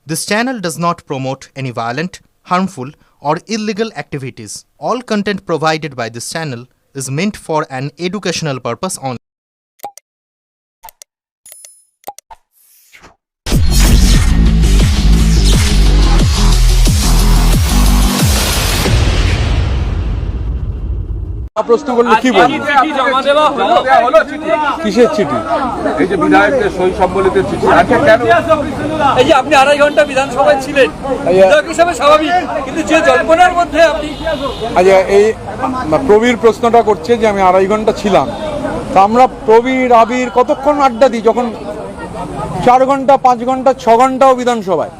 This channel does not promote any violent, harmful, or illegal activities. All content provided by this channel is meant for an educational purpose only. প্রশ্ন করলে কি বলবো? কিসের চিঠি? এই যে বিধায়কের সই সম্বলিত চিঠি আজকে কেন? এই যে আপনি 2.5 ঘন্টা বিধানসভায় ছিলেন, বিধায়ক হিসাবে স্বাভাবিক, কিন্তু যে জল্পনার মধ্যে আপনি আচ্ছা, এই প্রবীর প্রশ্নটা করছে যে আমি 2.5 ঘন্টা ছিলাম, তা আমরা প্রবীর আবির কতক্ষণ আড্ডা দিই, যখন 4 ঘন্টা 5 ঘন্টা 6 ঘন্টাও বিধানসভায়।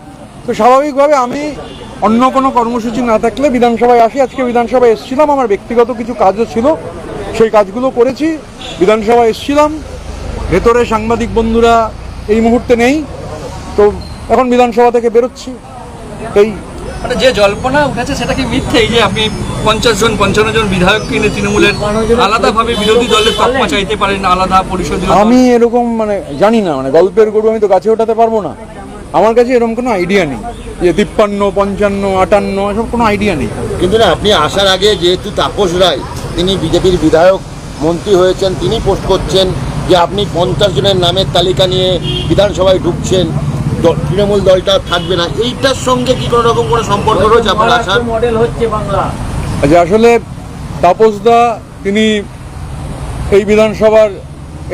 তো স্বাভাবিকভাবে আমি অন্য কোনো কর্মসূচি না থাকলে বিধানসভায় আসি। আজকে বিধানসভায় এসেছিলাম, আমার ব্যক্তিগত কিছু কাজও ছিল, সেই কাজগুলো করেছি। বিধানসভায় এসেছিলাম, ভেতরে সাংবাদিক বন্ধুরা এই মুহূর্তে নেই, তো এখন বিধানসভা থেকে বেরোচ্ছি। এই মানে যে জল্পনা উঠেছে সেটা কি মিথ্যে? এই যে আপনি 50 জন বিধায়ক কিনে তৃণমূলের আলাদাভাবে বিরোধী দলের তকমা চাইতে পারেন, আলাদা পরিষদীয়। আমি এরকম জানি না, গল্পের গরু আমি তো গাছে ওঠাতে পারবো না। আমার কাছে এরকম কোনো আইডিয়া নেই যে 53, 55, 58 এসব কোনো আইডিয়া নেই। কিন্তু না, আপনি আসার আগে যেহেতু তাপস রায় তিনি বিজেপির বিধায়ক মন্ত্রী হয়েছেন, তিনি পোস্ট করছেন যে আপনি 50 জনের নামের তালিকা নিয়ে বিধানসভায় ঢুকছেন, তৃণমূল দলটা থাকবে না। এইটার সঙ্গে কি কোনো রকম কোনো সম্পর্ক রয়েছে আপনার আসার? মডেল হচ্ছে বাংলা। আচ্ছা, আসলে তাপসদা তিনি এই বিধানসভার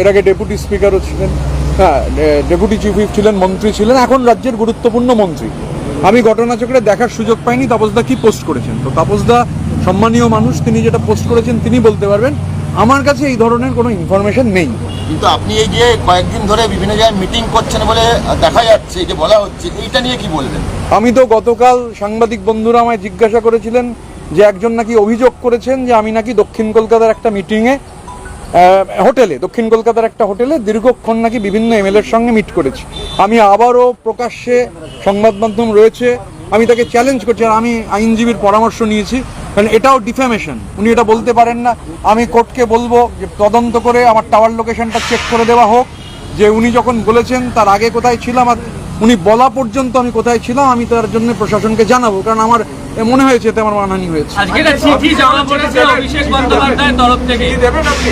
এর আগে ডেপুটি স্পিকারও ছিলেন, হ্যাঁ, ডেপুটি চিফ হুইপ ছিলেন, মন্ত্রী ছিলেন, এখন রাজ্যের গুরুত্বপূর্ণ মন্ত্রী। আমি ঘটনাচক্রে দেখার সুযোগ পাইনি তাপসদা কি পোস্ট করেছেন। তো তাপসদা সম্মানীয় মানুষ, তিনি যেটা পোস্ট করেছেন তিনি বলতে পারবেন। আমার কাছে এই ধরনের কোনো ইনফরমেশন নেই। কিন্তু আপনি এই যে কয়েকদিন ধরে বিভিন্ন জায়গায় মিটিং করছেন বলে দেখা যাচ্ছে, এই যে বলা হচ্ছে, এইটা নিয়ে কি বলবেন? আমি তো গতকাল সাংবাদিক বন্ধুরা আমায় জিজ্ঞাসা করেছিলেন যে একজন নাকি অভিযোগ করেছেন যে আমি নাকি দক্ষিণ কলকাতার একটা মিটিংয়ে হোটেলে, দক্ষিণ কলকাতার একটা হোটেলে দীর্ঘক্ষণ নাকি বিভিন্ন এমএলএর সঙ্গে মিট করেছি। আমি আবারও প্রকাশ্যে, সংবাদ মাধ্যম রয়েছে, আমি তাকে চ্যালেঞ্জ করছি, আর আমি আইনজীবীর পরামর্শ নিয়েছি, কারণ এটাও ডিফ্যামেশন। উনি এটা বলতে পারেন না। আমি কোর্টকে বলবো যে তদন্ত করে আমার টাওয়ার লোকেশনটা চেক করে দেওয়া হোক, যে উনি যখন বলেছেন তার আগে কোথায় ছিলাম, আর উনি বলা পর্যন্ত আমি কোথায় ছিলাম আমি তার জন্য প্রশাসনকে জানাবো, কারণ আমার মনে হয়েছে এতে আমার মানহানি হয়েছে। আজকে একটা চিঠি জমা পড়েছে অভিষেক বন্দ্যোপাধ্যায়ের তরফ থেকে। কি দেবেন আপনি?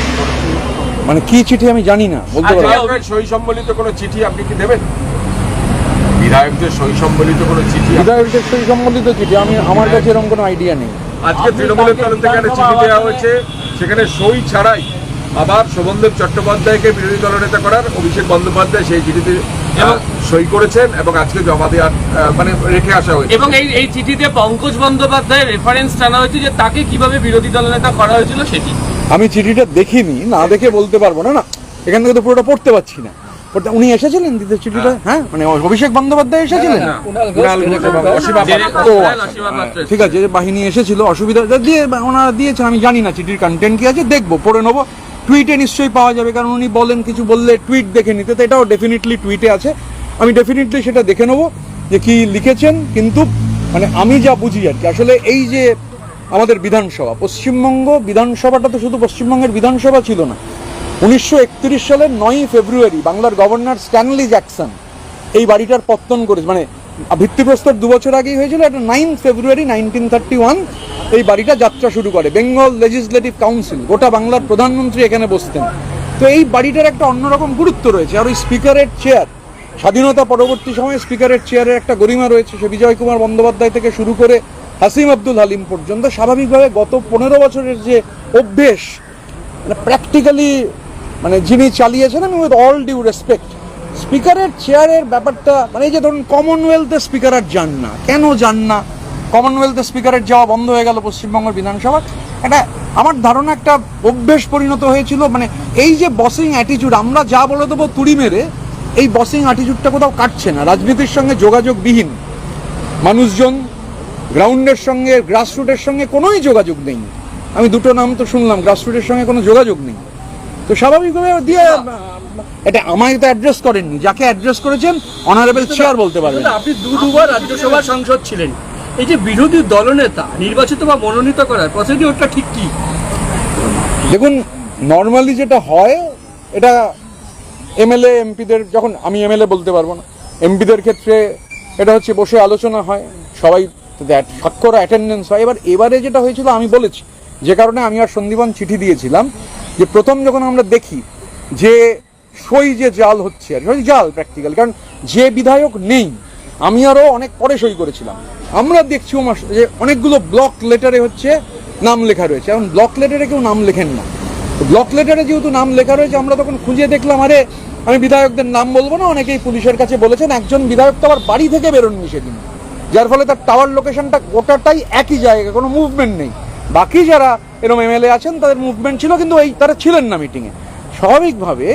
কি চিঠি আমি জানি না, বলতে পারবো না। বিধায়কের সই সম্বলিত কোনো চিঠি আপনি কি দেবেন? বিধায়কদের সই সম্বলিত কোনো চিঠি? বিধায়কদের সই সম্বলিত চিঠি আমার কাছে এরকম কোনো আইডিয়া নেই। আজকে তৃণমূলের তরফ থেকে একটা চিঠি দেওয়া হয়েছে, সেখানে সই ছাড়াই আবার শোভনদেব চট্টোপাধ্যায়কে বিরোধী দলনেতা করার অভিষেক বন্দ্যোপাধ্যায় সেই চিঠিতে সই করেছেন এবং আজকে জমা দেওয়ার রেখে আসা হয়েছে। এবং এই চিঠিতে পঙ্কজ বন্দ্যোপাধ্যায়ের রেফারেন্স টানা হয়েছে যে তাকে কিভাবে বিরোধী দলনেতা করা হয়েছিল সেটি। আমি চিঠিটা দেখিনি, না দেখে বলতে পারবো না। এখান থেকে তো পুরোটা পড়তে পারছি না। উনি এসেছিলেন দিতে চিঠিটা? হ্যাঁ, অভিষেক বন্দ্যোপাধ্যায় এসেছিলেন। ঠিক আছে, বাহিনী এসেছিল, অসুবিধা দিয়ে ওনারা দিয়েছেন। আমি জানি না চিঠির কন্টেন্ট কি আছে, দেখবো, পড়ে নেবো। টুইটে নিশ্চয়ই পাওয়া যাবে, কারণ উনি বলেন কিছু বললে টুইট দেখে নিতে, তো এটাও ডেফিনেটলি টুইটে আছে। আমি ডেফিনেটলি সেটা দেখে নেবো যে কি লিখেছেন। কিন্তু আমি যা বুঝি আর কি, আসলে এই যে আমাদের বিধানসভা, পশ্চিমবঙ্গ বিধানসভাটা তো শুধু পশ্চিমবঙ্গের বিধানসভা ছিল না। 1931 সালের 9ই ফেব্রুয়ারি বাংলার গভর্নর স্ট্যানলি জ্যাকসন এই বাড়িটার পত্তন করেছে। ভিত্তিপ্রস্তর 2 বছর আগেই হয়েছিল। এটা 9 ফেব্রুয়ারি 1931 এই বাড়িটা যাত্রা শুরু করে। বেঙ্গল লেজিসলেটিভ কাউন্সিল, গোটা বাংলার প্রধানমন্ত্রী এখানে বসতেন। তো এই বাড়িটার একটা অন্যরকম গুরুত্ব রয়েছে। আর ওই স্পিকারের চেয়ার, স্বাধীনতা পরবর্তী সময়ে স্পিকারের চেয়ারের একটা গরিমা রয়েছে। সে বিজয় কুমার বন্দ্যোপাধ্যায় থেকে শুরু করে হাসিম আব্দুল হালিম পর্যন্ত স্বাভাবিকভাবে গত 15 বছরের যে অভ্যেস, প্র্যাকটিক্যালি যিনি চালিয়েছেন, আমি উইথ অল ডিউ রেসপেক্ট, স্পিকারের চেয়ারের ব্যাপারটা, এই যে ধরুন কমনওয়েলথে স্পিকার আর যান না, কেন যান না? কমনওয়েলথে স্পিকারের যাওয়া বন্ধ হয়ে গেল পশ্চিমবঙ্গের বিধানসভা। এটা আমার ধারণা একটা অভ্যেস পরিণত হয়েছিল। এই যে বসিং অ্যাটিটিউড, আমরা যা বলে দেবো তুড়ি মেরে, এই বসিং অ্যাটিটিউডটা কোথাও কাটছে না। রাজনীতির সঙ্গে যোগাযোগবিহীন মানুষজন, গ্রাউন্ডের সঙ্গে, গ্রাসরুটের সঙ্গে কোনোই যোগাযোগ নেই। আমি দুটো নাম তো শুনলাম, গ্রাসরুটের সঙ্গে কোনো যোগাযোগ নেই। তো স্বাভাবিকভাবে দিয়ে এটা আমায় তো অ্যাড্রেস করেননি, যাকে অ্যাড্রেস করেছেন অনারেবল চেয়ার বলতে পারবেন। আপনি দুবার রাজ্যসভা সাংসদ ছিলেন, এই যে বিরোধী দলনেতা নির্বাচিত বা মনোনীত করার প্রসিডিউরটা ঠিক কি? দেখুন, নর্মালি যেটা হয়, এটা এমএলএ এমপিদের, যখন আমি এমএলএ বলতে পারবো না, এমপিদের ক্ষেত্রে এটা হচ্ছে বসে আলোচনা হয়, সবাই স্বাক্ষর অ্যাটেন্ডেন্স হয়। এবারে যেটা হয়েছিল আমি বলেছি, যে কারণে আমি আর সন্দীপন চিঠি দিয়েছিলাম, যে প্রথম যখন আমরা দেখি যে সই যে জাল হচ্ছে, আর সই জাল প্র্যাকটিক্যাল, কারণ যে বিধায়ক নেই, আমি আরও অনেক পরে সই করেছিলাম, আমরা দেখছি যে অনেকগুলো ব্লক লেটারে হচ্ছে নাম লেখা রয়েছে। এখন ব্লক লেটারে কেউ নাম লেখেন না, ব্লক লেটারে যেহেতু নাম লেখা রয়েছে, আমরা তখন খুঁজে দেখলাম, আরে আমি বিধায়কদের নাম বলবো না, অনেকেই পুলিশের কাছে বলেছেন, একজন বিধায়ক তো আবার বাড়ি থেকে বেরোননি সেদিন, যার ফলে তার টাওয়ার লোকেশনটা গোটাটাই একই জায়গায়, কোনো মুভমেন্ট নেই। বাকি যারা এরকম এমএলএ আছেন তাদের মুভমেন্ট ছিল, কিন্তু তারা ছিলেন না মিটিংয়ে। স্বাভাবিকভাবে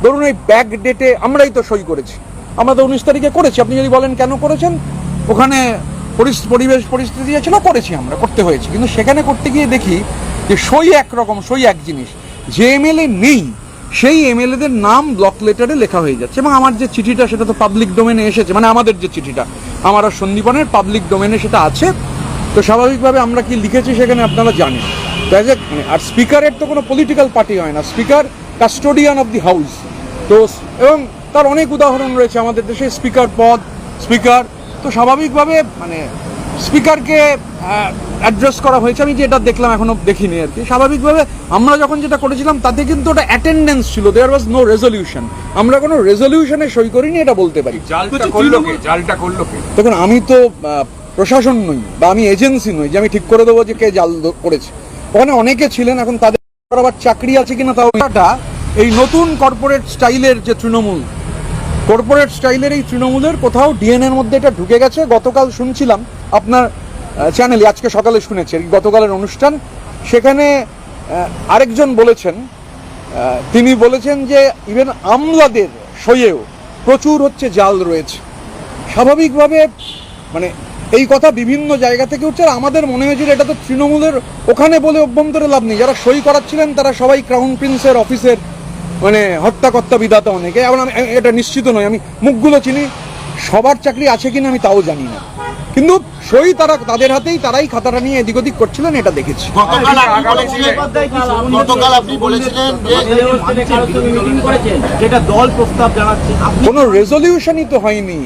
ধরুন ওই ব্যাক ডেটে আমরাই তো সই করেছি, আমরা তো 19 তারিখে করেছি। আপনি যদি বলেন কেন করেছেন, ওখানে পরিবেশ পরিস্থিতি ছিল, করেছি, আমরা করতে হয়েছে। কিন্তু সেখানে করতে গিয়ে দেখি যে সই একরকম, সই এক জিনিস, যে এমএলএ নেই সেই এমএলএদের নাম ব্লক লেটারে লেখা হয়ে যাচ্ছে। এবং আমার যে চিঠিটা সেটা তো পাবলিক ডোমেনে এসেছে, মানে আমাদের যে চিঠিটা আমার আর সন্দীপনের পাবলিক ডোমেনে সেটা আছে। তো স্বাভাবিকভাবে আমরা কি লিখেছি সেখানে আপনারা জানেন। আর স্পিকারের তো কোনো পলিটিক্যাল পার্টি হয় না, speaker custodian of the house. তো এবং তার অনেক উদাহরণ রয়েছে আমাদের দেশে, স্পিকার পদ, স্পিকার, তো স্বাভাবিকভাবে মানে স্পিকারকে অ্যাড্রেস করা হয়েছে। আমি যেটা দেখলাম, এখনো দেখিনি আর কি। স্বাভাবিকভাবে আমরা যখন যেটা করেছিলাম তাতে কিন্তু ওটা অ্যাটেন্ডেন্স ছিল, দেয়ার ওয়াজ নো রেজলিউশন। আমরা কোনো রেজলিউশনে সই করিনি, এটা বলতে পারি। জালটা করলো কে? জালটা করলো কে? দেখুন, আমি তো প্রশাসন নই বা আমি এজেন্সি নই যে আমি ঠিক করে দেবো যে কে জাল করেছে। ওখানে অনেকে ছিলেন, এখন তাদের আবার চাকরি আছে কিনা তাও। এই নতুন কর্পোরেট স্টাইলের যে তৃণমূল, কর্পোরেট স্টাইলের এই তৃণমূলের কোথাও ডিএনএর মধ্যে এটা ঢুকে গেছে। গতকাল শুনছিলাম আপনার চ্যানেলে, আজকে সকালে শুনেছি গতকালের অনুষ্ঠান, সেখানে আরেকজন বলেছেন, তিনি বলেছেন যে ইভেন আমলাদের সইয়েও প্রচুর হচ্ছে জাল রয়েছে। স্বাভাবিকভাবে মানে এই কথা বিভিন্ন জায়গা থেকে উঠছে। আর আমাদের মনে হয়েছিল এটা তো তৃণমূলের ওখানে বলে অভ্যন্তরে লাভ নেই, যারা সই করাচ্ছিলেন তারা সবাই ক্রাউন প্রিন্সের অফিসের মানে হত্যাকর্তা বিধাতা অনেকে। এখন আমি এটা নিশ্চিত নই, আমি মুখগুলো চিনি, সবার চাকরি আছে কিনা আমি তাও জানি না, কিন্তু সই তারা তাদের হাতেই, তারাই খাতাটা নিয়ে এদিক ওদিক করছিলেন, এটা দেখেছি। গতকাল আপনি বলেছিলেন যেটা দল প্রস্তাব জানাচ্ছে, কোনো রেজলিউশনই তো হয়নি,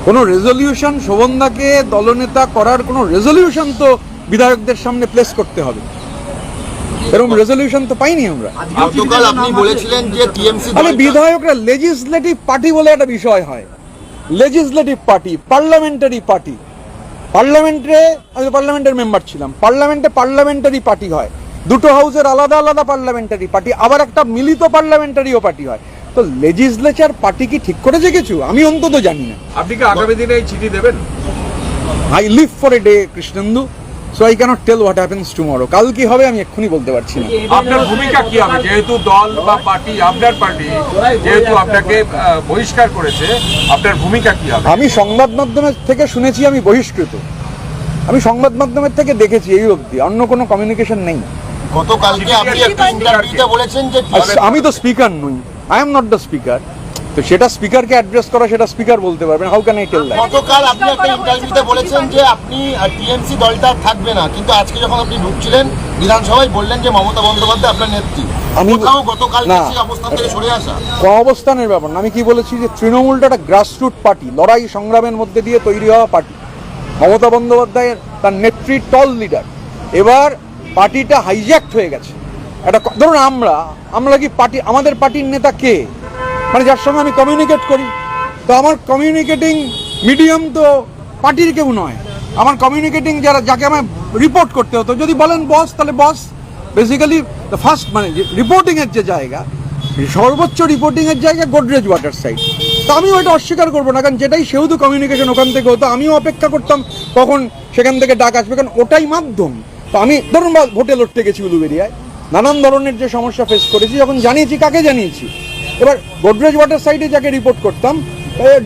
কোনো রেজলিউশন, শোভনদাকে দলনেতা করার কোনো রেজলিউশন তো বিধায়কদের সামনে প্লেস করতে হবে, এরকম রেজলিউশন তো পাইনি আমরা। গতকাল আপনি বলেছিলেন যে টিএমসি আরে বিধায়করা লেজিসলেটিভ পার্টি বলে একটা বিষয় হয়, লেজিসলেটিভ পার্টি, পার্লামেন্টারি পার্টি। আমি পার্লামেন্টের মেম্বার ছিলাম, পার্লামেন্টারি পার্টি হয়, দুটো হাউসের আলাদা আলাদা পার্লামেন্টারি পার্টি, আবার একটা মিলিত পার্লামেন্টারিও পার্টি হয়। তো লেজিসলেচার পার্টি কি ঠিক করেছে কিছু? আমি অন্তত জানি না। আপনি কি আগামী দিনে এই চিঠি দেবেন? I live for a day, Krishnendu, so I cannot tell what happens tomorrow. কাল কি হবে আমি এক্ষুনি বলতে পারছি না। আপনার ভূমিকা কি হবে? যেহেতু দল বা পার্টি, আপনার পার্টি যেহেতু আপনাকে বহিষ্কার করেছে, আপনার ভূমিকা কি হবে? আমি সংবাদ মাধ্যমের থেকে শুনেছি আমি বহিষ্কৃত, আমি সংবাদ মাধ্যমের থেকে দেখেছি, এই অবধি অন্য কোনো কমিউনিকেশন নেই। গতকালকে আপনি একটা ইন্টারভিউতে বলেছেন যে আমি তো স্পিকার নই, I am not the speaker, তো সেটা স্পিকারকে অ্যাড্রেস করা, সেটা স্পিকার বলতে পারবেন। How can I tell that? গতকাল আপনি একটা ইন্টারভিউতে বলেছেন যে আপনি টিএমসি দলটা থাকবে না, কিন্তু আজকে যখন আপনি ঢুকছিলেন বিধানসভায় বললেন যে মমতা বন্দ্যোপাধ্যায় আপনার নেত্রী। আমি কোথাও গতকাল না, সেই অবস্থান থেকে সরে আসা অবস্থানের ব্যাপার না। আমি কি বলেছি যে তৃণমূলটা একটা গ্রাসরুট পার্টি, লড়াই সংগ্রামের মধ্যে দিয়ে তৈরি হওয়া পার্টি। মমতা বন্দ্যোপাধ্যায়ের তার নেত্রী টল লিডার, এবার পার্টিটা হাইজ্যাক্ট হয়ে গেছে। একটা ধরুন আমরা কি পার্টি, আমাদের পার্টির নেতা কে, মানে যার সঙ্গে আমি কমিউনিকেট করি, তো আমার কমিউনিকেটিং মিডিয়াম তো পার্টির কেউ নয়। আমার কমিউনিকেটিং যাকে আমার রিপোর্ট করতে হতো, যদি বলেন বস, তাহলে বস বেসিক্যালি ফার্স্ট মানে রিপোর্টিংয়ের যে জায়গা, সর্বোচ্চ রিপোর্টিংয়ের জায়গা গোদরেজ ওয়াটার সাইড। তো আমিও এটা অস্বীকার করবো না, কারণ যেটাই সেহেতু কমিউনিকেশন ওখান থেকে হতো, আমিও অপেক্ষা করতাম কখন সেখান থেকে ডাক আসবে, কারণ ওটাই মাধ্যম। তো আমি ধরুন ভোটে লড়তে গেছি উলুবেরিয়ায়, নানান ধরনের যে সমস্যা ফেস করেছি, যখন জানিয়েছি কাকে জানিয়েছি, এবার গোদরেজ ওয়াটার সাইডে যাকে রিপোর্ট করতাম,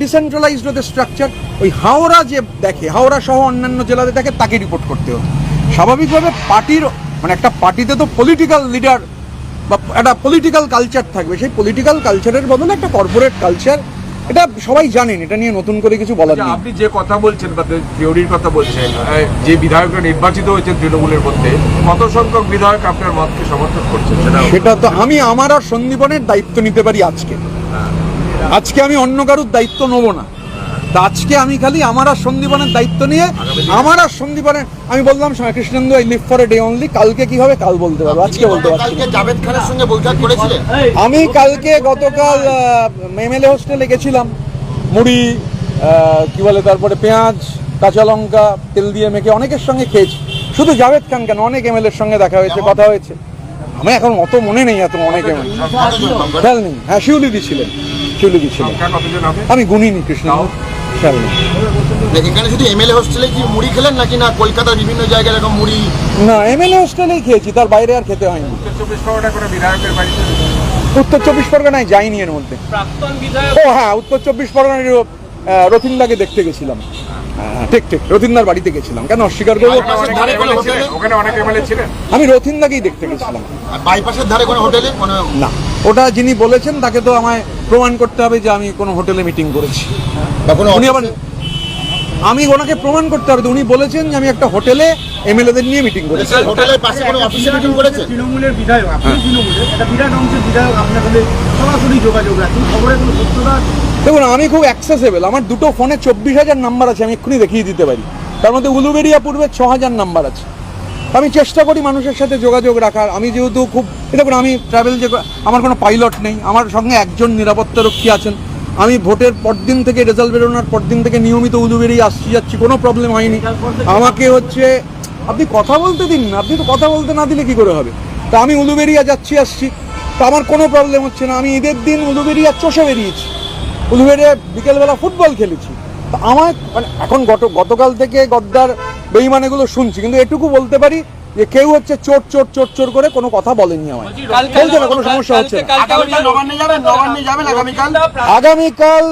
ডিসেন্ট্রালাইজড ওদের স্ট্রাকচার, ওই হাওড়া যে দেখে, হাওড়া সহ অন্যান্য জেলাতে দেখে, তাকে রিপোর্ট করতে হতো। স্বাভাবিকভাবে পার্টির মানে একটা পার্টিতে তো পলিটিক্যাল লিডার বা একটা পলিটিক্যাল কালচার থাকবে, সেই পলিটিক্যাল কালচারের বদলে একটা কর্পোরেট কালচার, এটা সবাই জানেন, এটা নিয়ে নতুন করে কিছু বলার নেই। আপনি যে কথা বলছেন বা থিওরির কথা বলছেন, যে বিধায়করা নির্বাচিত হয়েছেন তৃণমূলের মধ্যে, কত সংখ্যক বিধায়ক আপনার মতকে সমর্থন করছেন সেটা তো আমি আমার আর সন্দীপনের দায়িত্ব নিতে পারি আজকে আমি অন্য কারোর দায়িত্ব নেবো না। তা আজকে আমি খালি আমার আর সন্দীপনের দায়িত্ব নিয়ে আমার আর সন্দীপনের আমি বললাম Krishnendu I live for a day only, কালকে কি হবে কাল বলতে পারবো, আজকে বলতে পারছি কালকে না। জাভেদ খানের সঙ্গে বৈঠক করেছিলেন? আমি কালকে গতকাল এমএলএ হোস্টেলে গেছিলাম, মুড়ি কি বলে তারপরে পেঁয়াজ কাঁচা লঙ্কা তেল দিয়ে মেখে অনেকের সঙ্গে খেয়েছি, শুধু জাভেদ খান কেন অনেক এমএলএর সঙ্গে দেখা হয়েছে, কথা হয়েছে। আমি এখন অত মনে নেই, এত অনেক এমএলএ খেয়াল নেই। হ্যাঁ শিউলিদি ছিলেন, শিউলিদি ছিলেন, সংখ্যা কতজন হবে? আমি গুনিনি কৃষ্ণ, খেয়াল নেই। এখানে শুধু এমএলএ হোস্টেলে কি মুড়ি খেলেন নাকি না কলকাতার বিভিন্ন জায়গায় এরকম মুড়ি? না এমএলএ হোস্টেলেই খেয়েছি, তার বাইরে আর খেতে হয়নি। উত্তর 24 পরগনা করে বিধায়কের বাড়িতে উত্তর 24 পরগনায় যাইনি এর মধ্যে। প্রাক্তন বিধায়ক ও হ্যাঁ, উত্তর 24 পরগনার রথিন্দাকে দেখতে গেছিলাম। হ্যাঁ, ঠিক ঠিক, রথিন্দার বাড়িতে গেছিলাম, কেন অস্বীকার করবো? ওখানে অনেক এমএলএ ছিলেন। আমি রথিন্দাকেই দেখতে গেছিলাম। বাইপাসের ধারে কোনো হোটেলে কোনো? না, ওটা যিনি বলেছেন তাকে তো আমায় প্রমাণ করতে হবে যে আমি কোনো হোটেলে মিটিং করেছি। বা কোনো উনি আবার আমি ওনাকে প্রমাণ করতে হবে, উনি বলেছেন যে আমি একটা হোটেলে এমএলএদের নিয়ে মিটিং করেছি। হোটেলের পাশে কোনো অফিসে মিটিং করেছেন? তৃণমূলের বিধায়ক, আপনি তৃণমূলের একটা বিরাট অংশের বিধায়ক, আপনার সাথে সরাসরি যোগাযোগ রাখেন, খবরের কোনো সত্যতা? দেখুন আমি খুব অ্যাক্সেসেবল, আমার দুটো ফোনে 24,000 নাম্বার আছে, আমি এক্ষুনি দেখিয়ে দিতে পারি। তার মধ্যে উলুবেড়িয়া পূর্বে 6,000 নাম্বার আছে। আমি চেষ্টা করি মানুষের সাথে যোগাযোগ রাখার। আমি যেহেতু খুব দেখুন, আমি ট্রাভেল যে আমার কোনো পাইলট নেই, আমার সঙ্গে একজন নিরাপত্তারক্ষী আছেন। আমি ভোটের পরদিন থেকে, রেজাল্ট বেরোনোর পরদিন থেকে নিয়মিত উলুবেড়িয়া আসছি যাচ্ছি, কোনো প্রবলেম হয়নি। আমাকে হচ্ছে আপনি কথা বলতে দিন না, আপনি তো কথা বলতে না দিলে কি করে হবে? তা আমি উলুবেড়িয়া যাচ্ছি আসছি, তা আমার কোনো প্রবলেম হচ্ছে না। আমি ঈদের দিন উলুবেড়িয়া চষে বেরিয়েছি, উলুবেড়িয়া বিকেলবেলা ফুটবল খেলেছি। তা আমার মানে এখন গতকাল থেকে গদ্দার বেইমানেগুলো শুনছি, কিন্তু এটুকু বলতে পারি যে কেউ হচ্ছে চোর চোর চোর চোর করে কোনো কথা বলেনি আমায়। বলছে না, কোনো সমস্যা হচ্ছে না। নবান্নে যাবেন আগামীকাল? আগামীকাল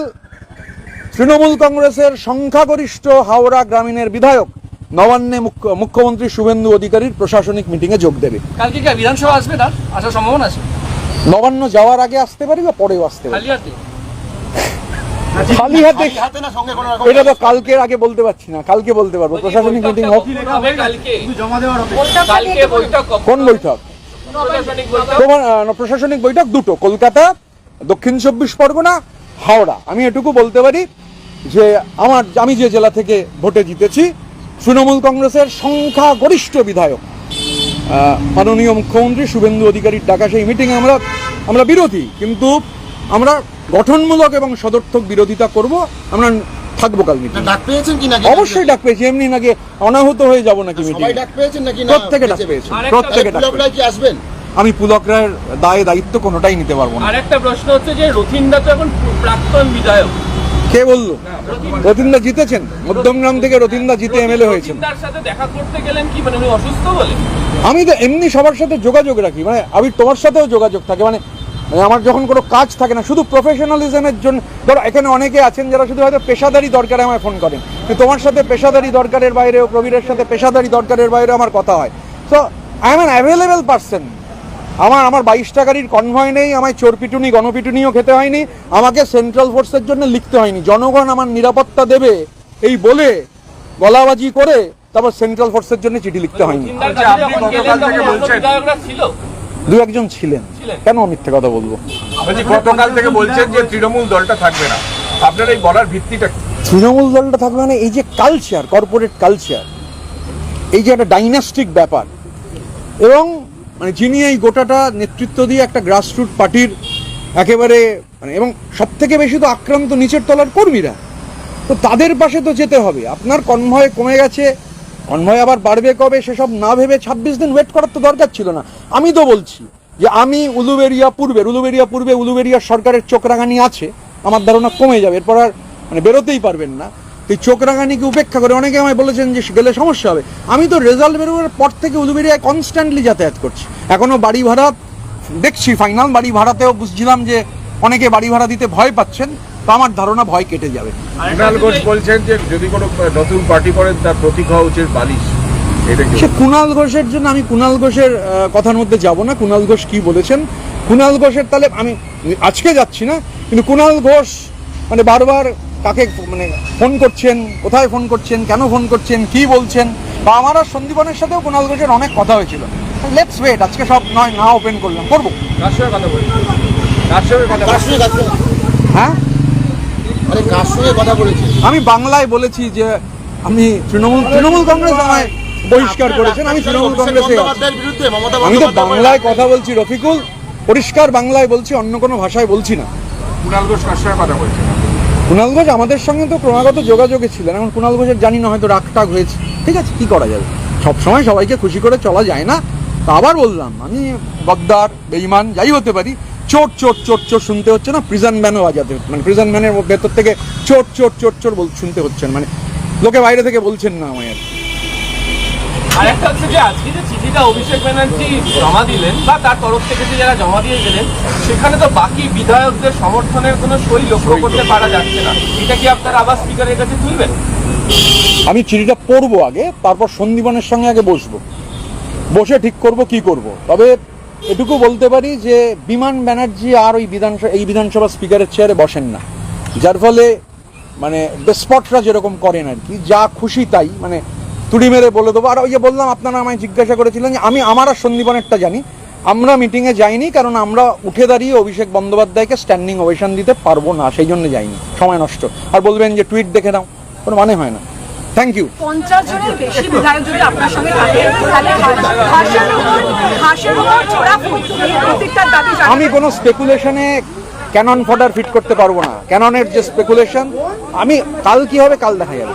তৃণমূল কংগ্রেসের সংখ্যাগরিষ্ঠ হাওড়া গ্রামীণের বিধায়ক নবান্নে মুখ্যমন্ত্রী শুভেন্দু অধিকারীর প্রশাসনিক মিটিংয়ে যোগ দেবে। কালকে কি বিধানসভা আসবে, তার আসার সম্ভাবনা আছে? নবান্ন যাওয়ার আগে আসতে পারি বা পরেও আসতে পারি। খালি হাতে? খালি হাতে হাতে না সঙ্গে কোনো রকম? এটা তো কালকের আগে বলতে পারছি না, কালকে বলতে পারবো। প্রশাসনিক মিটিং হোক। কালকে জমা দেওয়ার হবে? কালকে বৈঠক কখন? কোন বৈঠক? প্রশাসনিক বৈঠক? তোমার প্রশাসনিক বৈঠক দুটো, কলকাতা, দক্ষিণ 24 পরগনা, হাওড়া। আমি এটুকু বলতে পারি যে আমি যে জেলা থেকে ভোটে জিতেছি, তৃণমূল কংগ্রেসের সংখ্যাগরিষ্ঠ বিধায়ক মাননীয় মুখ্যমন্ত্রী শুভেন্দু অধিকারীর ডাকা সেই মিটিংয়ে আমরা বিরোধী, কিন্তু আমরা গঠনমূলক এবং সদর্থক বিরোধিতা করব। আমরা থাকবো কাল মিটিং। ডাক পেয়েছেন কি নাকি? অবশ্যই ডাক পেয়েছি, এমনি নাকি অনাহত হয়ে যাব নাকি মিটিং? সবাই ডাক পেয়েছেন নাকি? না প্রত্যেকে ডাক পেয়েছে, প্রত্যেকে ডাক পেয়েছে। কি আসবেন? আমি পুলক রায়ের দায়িত্ব কোনোটাই নিতে পারবো না। আরেকটা প্রশ্ন হচ্ছে যে রথিন্দা তো এখন প্রাক্তন বিধায়ক, কে বললো? রথিন্দা জিতেছেন, মধ্যমগ্রাম থেকে রথিন্দা জিতে এমএলএ হয়েছেন। রথিন্দার সাথে দেখা করতে গেলেন কি, মানে উনি অসুস্থ বলে? আমি তো এমনি সবার সাথে যোগাযোগ রাখি, মানে আমি তোমার সাথেও যোগাযোগ থাকে, মানে আমার যখন কোনো কাজ থাকে না, শুধু প্রফেশনালিজমের জন্য। ধরো এখানে অনেকে আছেন যারা শুধু হয়তো পেশাদারি দরকারে আমায় ফোন করেন, কিন্তু তোমার সাথে পেশাদারি দরকারের বাইরেও, প্রবীরের সাথে পেশাদারি দরকারের বাইরেও আমার কথা হয়। So I am an available person. আমার 22টা গাড়ির কনভয় নেই, আমায় চোর পিটুনি গণপিটুনিও খেতে হয়নি, আমাকে সেন্ট্রাল ফোর্সের জন্য লিখতে হয়নি। জনগণ আমার নিরাপত্তা দেবে এই বলে গলাবাজি করে তারপর সেন্ট্রাল ফোর্সের জন্য চিঠি লিখতে হয়নি। রথিন্দার কাছে আপনি যখন গতকাল গেলেন থেকে তখন বলছেন। বিধায়করা ছিল? দু একজন ছিলেন, কেন মিথ্যে কথা বলবো? বলছি গতকাল থেকে বলছেন যে তৃণমূল দলটা থাকবে না, আপনার এই বলার ভিত্তিটা কি? তৃণমূল দলটা থাকবে মানে এই যে কালচার, কর্পোরেট কালচার, এই যে একটা ডাইনাস্টিক ব্যাপার, এবং মানে যিনি এই গোটাটা নেতৃত্ব দিয়ে একটা গ্রাসরুট পার্টির একেবারে মানে, এবং সব থেকে বেশি তো আক্রান্ত নিচের তলার কর্মীরা, তো তাদের পাশে তো যেতে হবে। আপনার কনভয় কমে গেছে, কনভয় আবার বাড়বে কবে সেসব না ভেবে 26 দিন ওয়েট করার তো দরকার ছিল না। আমি তো বলছি যে আমি উলুবেড়িয়া পূর্বে উলুবেড়িয়ার সরকারের চোখ রাঙানি আছে, আমার ধারণা কমে যাবে, এরপর আর মানে বেরোতেই পারবেন না। এই চোখ রাঙানিকে উপেক্ষা করে অনেকে আমায় বলেছেন যে গেলে সমস্যা হবে। আমি তো রেজাল্ট বেরোবার পর থেকে উলুবেড়িয়ায় কনস্ট্যান্টলি যাতায়াত করছি, এখনও বাড়ি ভাড়া দেখছি, ফাইনাল বাড়ি ভাড়াতেও বুঝছিলাম যে অনেকে বাড়ি ভাড়া দিতে ভয় পাচ্ছেন, তো আমার ধারণা ভয় কেটে যাবে। কুণাল ঘোষ বলছেন যে যদি কোনো নতুন পার্টি করেন তার প্রতীক হওয়া উচিত বালিশ, এটা কি? সে কুণাল ঘোষের জন্য আমি কুণাল ঘোষের কথার মধ্যে যাব না। কুণাল ঘোষ কি বলেছেন, কুণাল ঘোষের তাহলে আমি আজকে যাচ্ছি না, কিন্তু কুণাল ঘোষ মানে বারবার কাকে মানে ফোন করছেন, কোথায় ফোন করছেন, কেন ফোন করছেন, কি বলছেন, বা আমার আর সন্দীপনের সাথেও কুণাল ঘোষের অনেক কথা হয়েছিল। লেটস ওয়েট, আজকে সব নয় না ওপেন করলাম, করবো। কার সঙ্গে কথা বলছেন? কার সঙ্গে কথা বলছেন? হ্যাঁ মানে কার সঙ্গে কথা বলেছেন? আমি বাংলায় বলেছি যে আমি তৃণমূল কংগ্রেস আমায় বহিষ্কার করেছেন, আমি তৃণমূল কংগ্রেসে আছি। বন্দ্যোপাধ্যায়ের বিরুদ্ধে মমতা আমি তো বন্দ্যোপাধ্যায় বাংলায় কথা বলছি রফিকুল, পরিষ্কার বাংলায় বলছি, অন্য কোনো ভাষায় বলছি না। কুণাল ঘোষ কার সঙ্গে কথা বলছেন? কুণাল ঘোষ আমাদের সঙ্গে তো ক্রমাগত যোগাযোগে ছিলেন, এখন কুণাল ঘোষের জানি না হয়তো রাগটাগ হয়েছে, ঠিক আছে, কি করা যাবে, সবসময় সবাইকে খুশি করে চলা যায় না। তা আবার বললাম, আমি গদ্দার বেঈমান যাই হতে পারি, চোট চোট চোট চোট শুনতে হচ্ছে না, প্রিজন ম্যানও বাজাতে হচ্ছে, মানে প্রিজন ম্যানের ভেতর থেকে চোট চোট চোট চোট শুনতে হচ্ছে, মানে লোকে বাইরে থেকে বলছেন না আমায় আর কি। আরেকটা হচ্ছে যে আজকে যে চিঠিটা অভিষেক ব্যানার্জি জমা দিলেন বা তার তরফ থেকে যে যারা জমা দিয়ে গেলেন, সেখানে তো বাকি বিধায়কদের সমর্থনের কোনো সই লক্ষ্য করতে পারা যাচ্ছে না। এটা কি আপনারা আবার স্পিকারের কাছে তুলবেন? আমি চিঠিটা পড়বো আগে, তারপর সন্দীপনের সঙ্গে আগে বসে ঠিক করব কি করব। তবে এটুকু বলতে পারি যে বিমান ব্যানার্জি আর ওই বিধানসভা স্পিকারের চেয়ারে বসেন না, যার ফলে মানে ডেসপটরা যেরকম করেন আর কি, যা খুশি তাই মানে তুড়ি মেরে বলে দেবো। আর ওই যে বললাম, আপনারা আমায় জিজ্ঞাসা করেছিলেন যে আমার আর সন্দীপনেরটা জানি, আমরা মিটিংয়ে যাইনি, কারণ আমরা উঠে দাঁড়িয়ে অভিষেক বন্দ্যোপাধ্যায়কে স্ট্যান্ডিং ওভেশন দিতে পারবো না, সেই জন্য যাইনি, সময় নষ্ট। আর বলবেন যে টুইট দেখে নাও, কোনো মানে হয় না। Thank you. 50 জনের বেশি বিধায়ক যদি আপনার সঙ্গে থাকে, তাহলে হাসের উপর ছোড়া প্রত্যেকটার দাবি জানাবেন। আমি কোনো স্পেকুলেশনে ক্যানন ফডার ফিট করতে পারবো না। ক্যাননের যে স্পেকুলেশন, আমি কাল কি হবে কাল দেখা যাবে।